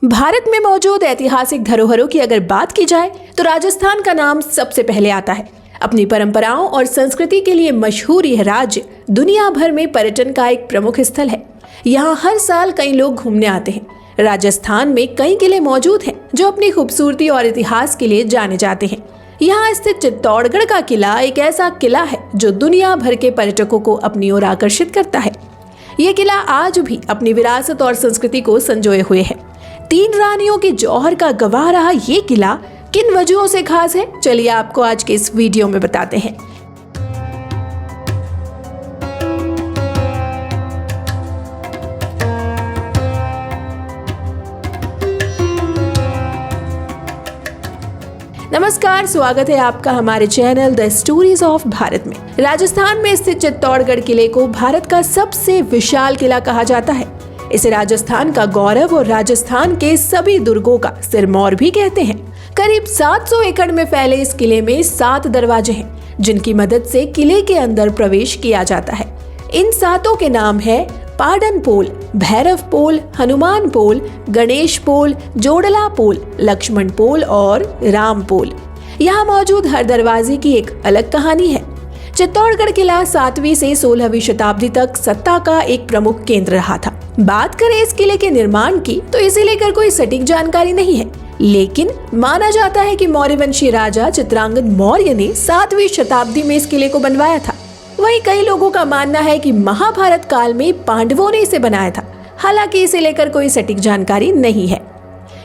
भारत में मौजूद ऐतिहासिक धरोहरों की अगर बात की जाए तो राजस्थान का नाम सबसे पहले आता है। अपनी परंपराओं और संस्कृति के लिए मशहूर यह राज्य दुनिया भर में पर्यटन का एक प्रमुख स्थल है। यहाँ हर साल कई लोग घूमने आते हैं। राजस्थान में कई किले मौजूद हैं जो अपनी खूबसूरती और इतिहास के लिए जाने जाते हैं। यहाँ स्थित चित्तौड़गढ़ का किला एक ऐसा किला है जो दुनिया भर के पर्यटकों को अपनी ओर आकर्षित करता है। ये किला आज भी अपनी विरासत और संस्कृति को संजोए हुए है। 3 रानियों के जौहर का गवाह रहा ये किला किन वजहों से खास है, चलिए आपको आज के इस वीडियो में बताते हैं। नमस्कार, स्वागत है आपका हमारे channel the stories of Bharat में। राजस्थान में स्थित चित्तौड़गढ़ किले को भारत का सबसे विशाल किला कहा जाता है। इसे राजस्थान का गौरव और राजस्थान के सभी दुर्गों का सिरमौर भी कहते हैं। करीब 700 एकड़ में फैले इस किले में 7 दरवाजे हैं, जिनकी मदद से किले के अंदर प्रवेश किया जाता है। इन 7 के नाम है पाडन पोल, भैरव पोल, हनुमान पोल, गणेश पोल, जोड़ला पोल, लक्ष्मण पोल और राम पोल। यहाँ मौजूद हर दरवाजे की एक अलग कहानी है। चित्तौड़गढ़ किला 7वीं से 16वीं शताब्दी तक सत्ता का एक प्रमुख केंद्र रहा था। बात करें इस किले के निर्माण की तो इसे लेकर कोई सटीक जानकारी नहीं है, लेकिन माना जाता है कि मौर्यवंशी राजा चित्रांगद मौर्य ने 7वीं शताब्दी में इस किले को बनवाया था। वहीं कई लोगों का मानना है कि महाभारत काल में पांडवों ने इसे बनाया था। हालांकि इसे लेकर कोई सटीक जानकारी नहीं है।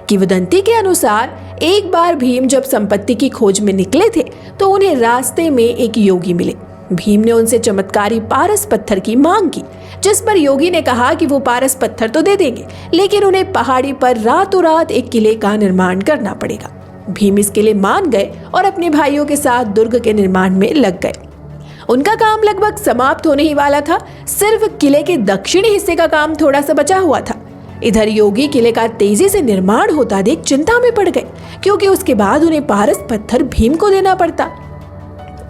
किंवदंती के अनुसार एक बार भीम जब संपत्ति की खोज में निकले थे तो उन्हें रास्ते में एक योगी मिले। भीम ने उनसे चमत्कारी पारस पत्थर की मांग की, जिस पर योगी ने कहा कि वो पारस पत्थर तो दे देंगे, लेकिन उन्हें पहाड़ी पर रातों रात एक किले का निर्माण करना पड़ेगा। भीम इसके लिए मान गए और अपने भाइयों के साथ दुर्ग के निर्माण में लग गए। उनका काम लगभग समाप्त होने ही वाला था। सिर्फ किले के दक्षिणी हिस्से का काम थोड़ा सा बचा हुआ था। इधर योगी किले का तेजी से निर्माण होता देख चिंता में पड़ गए, क्योंकि उसके बाद उन्हें पारस पत्थर भीम को देना पड़ता।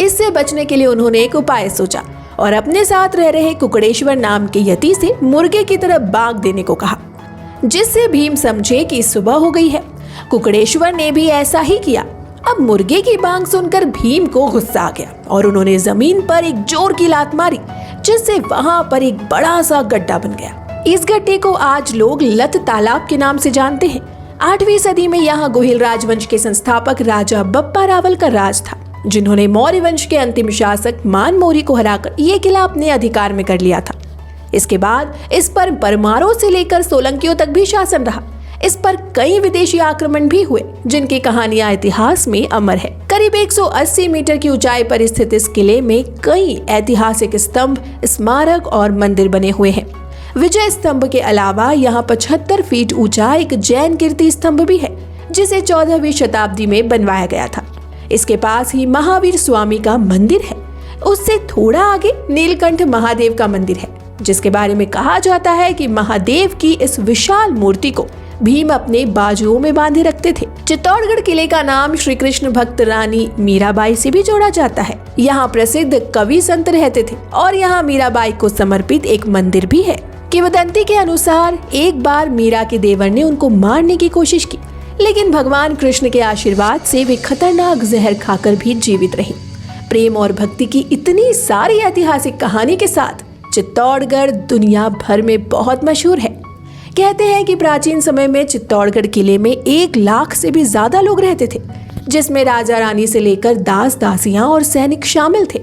इससे बचने के लिए उन्होंने एक उपाय सोचा और अपने साथ रह रहे कुकड़ेश्वर नाम के यति से मुर्गे की तरह बांग देने को कहा, जिससे भीम समझे कि सुबह हो गई है। कुकड़ेश्वर ने भी ऐसा ही किया। अब मुर्गे की बांग सुनकर भीम को गुस्सा आ गया और उन्होंने जमीन पर एक जोर की लात मारी, जिससे वहां पर एक बड़ा सा गड्ढा बन गया। इस गड्ढे को आज लोग लत तालाब के नाम से जानते हैं। 8वीं सदी में यहाँ गोहिल राजवंश के संस्थापक राजा बप्पा रावल का राज था, जिन्होंने मौर्य वंश के अंतिम शासक मानमोरी को हराकर ये किला अपने अधिकार में कर लिया था। इसके बाद इस पर परमारों से लेकर सोलंकियों तक भी शासन रहा। इस पर कई विदेशी आक्रमण भी हुए, जिनकी कहानियां इतिहास में अमर है। करीब 180 मीटर की ऊंचाई पर स्थित इस किले में कई ऐतिहासिक स्तंभ, स्मारक और मंदिर बने हुए हैं। विजय स्तंभ के अलावा यहाँ 75 फीट ऊंचा एक जैन कीर्ति स्तंभ भी है, जिसे 14वीं शताब्दी में बनवाया गया था। इसके पास ही महावीर स्वामी का मंदिर है। उससे थोड़ा आगे नीलकंठ महादेव का मंदिर है, जिसके बारे में कहा जाता है कि महादेव की इस विशाल मूर्ति को भीम अपने बाजुओं में बांधे रखते थे। चित्तौड़गढ़ किले का नाम श्री कृष्ण भक्त रानी मीराबाई से भी जोड़ा जाता है। यहाँ प्रसिद्ध कवि संत रहते थे और यहाँ मीराबाई को समर्पित एक मंदिर भी है। किंवदंती के अनुसार एक बार मीरा के देवर ने उनको मारने की कोशिश की, लेकिन भगवान कृष्ण के आशीर्वाद से वे खतरनाक जहर खाकर भी जीवित रही। प्रेम और भक्ति की इतनी सारी ऐतिहासिक कहानी के साथ चित्तौड़गढ़ दुनिया भर में बहुत मशहूर है। कहते हैं कि प्राचीन समय में चित्तौड़गढ़ किले में 1 लाख से भी ज्यादा लोग रहते थे, जिसमें राजा रानी से लेकर दास दासियां और सैनिक शामिल थे।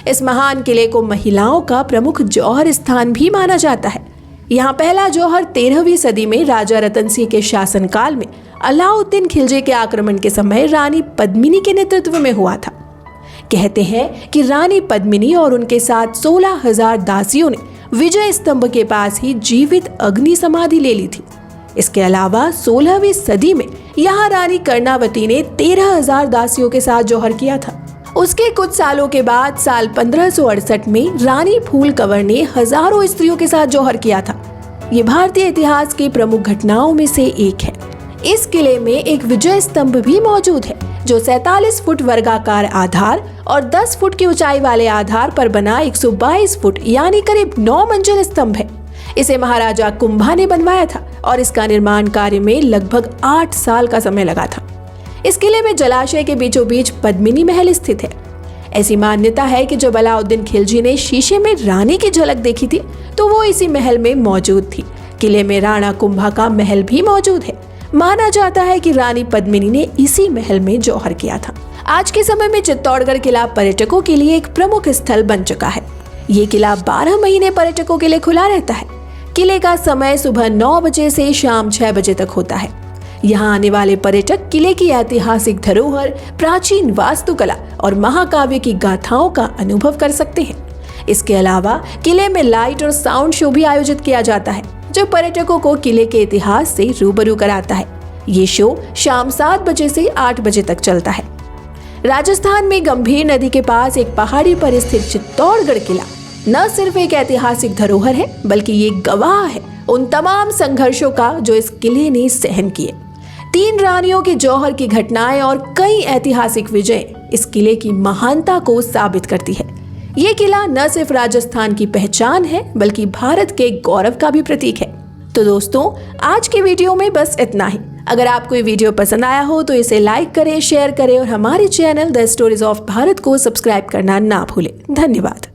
इस महान किले को महिलाओं का प्रमुख जौहर स्थान भी माना जाता है। यहाँ पहला जौहर 13वीं सदी में राजा रतन सिंह के शासनकाल में अलाउद्दीन खिलजी के आक्रमण के समय रानी पद्मिनी के नेतृत्व में हुआ था। कहते हैं कि रानी पद्मिनी और उनके साथ 16,000 दासियों ने विजय स्तंभ के पास ही जीवित अग्नि समाधि ले ली थी। इसके अलावा 16वीं सदी में यहाँ रानी कर्णावती ने 13,000 दासियों के साथ जौहर किया था। उसके कुछ सालों के बाद साल 1568 में रानी फूल कंवर ने हजारों स्त्रियों के साथ जौहर किया था। ये भारतीय इतिहास की प्रमुख घटनाओं में से एक है। इस किले में एक विजय स्तंभ भी मौजूद है, जो 47 फुट वर्गाकार आधार और 10 फुट की ऊंचाई वाले आधार पर बना 122 फुट यानी करीब 9 मंजिल स्तंभ है। इसे महाराजा कुंभा ने बनवाया था और इसका निर्माण कार्य में लगभग 8 साल का समय लगा था। इस किले में जलाशय के बीचों बीच पद्मिनी महल स्थित है। ऐसी मान्यता है कि जब अलाउद्दीन खिलजी ने शीशे में रानी की झलक देखी थी तो वो इसी महल में मौजूद थी। किले में राणा कुंभा का महल भी मौजूद है। माना जाता है कि रानी पद्मिनी ने इसी महल में जौहर किया था। आज के समय में चित्तौड़गढ़ किला पर्यटकों के लिए एक प्रमुख स्थल बन चुका है। ये किला 12 महीने पर्यटकों के लिए खुला रहता है। किले का समय सुबह 9 बजे से शाम 6 बजे तक होता है। यहाँ आने वाले पर्यटक किले की ऐतिहासिक धरोहर, प्राचीन वास्तुकला और महाकाव्य की गाथाओं का अनुभव कर सकते हैं। इसके अलावा किले में लाइट और साउंड शो भी आयोजित किया जाता है, जो पर्यटकों को किले के इतिहास से रूबरू कराता है। ये शो शाम 7 बजे से 8 बजे तक चलता है। राजस्थान में गंभीर नदी के पास एक पहाड़ी पर स्थित चित्तौड़गढ़ किला न सिर्फ एक ऐतिहासिक धरोहर है, बल्कि ये गवाह है उन तमाम संघर्षों का जो इस किले ने सहन किए। 3 रानियों के जौहर की घटनाएं और कई ऐतिहासिक विजय इस किले की महानता को साबित करती है। ये किला न सिर्फ राजस्थान की पहचान है, बल्कि भारत के गौरव का भी प्रतीक है। तो दोस्तों, आज के वीडियो में बस इतना ही। अगर आपको ये वीडियो पसंद आया हो तो इसे लाइक करें, शेयर करें और हमारे channel the stories of Bharat को सब्सक्राइब करना ना भूलें। धन्यवाद।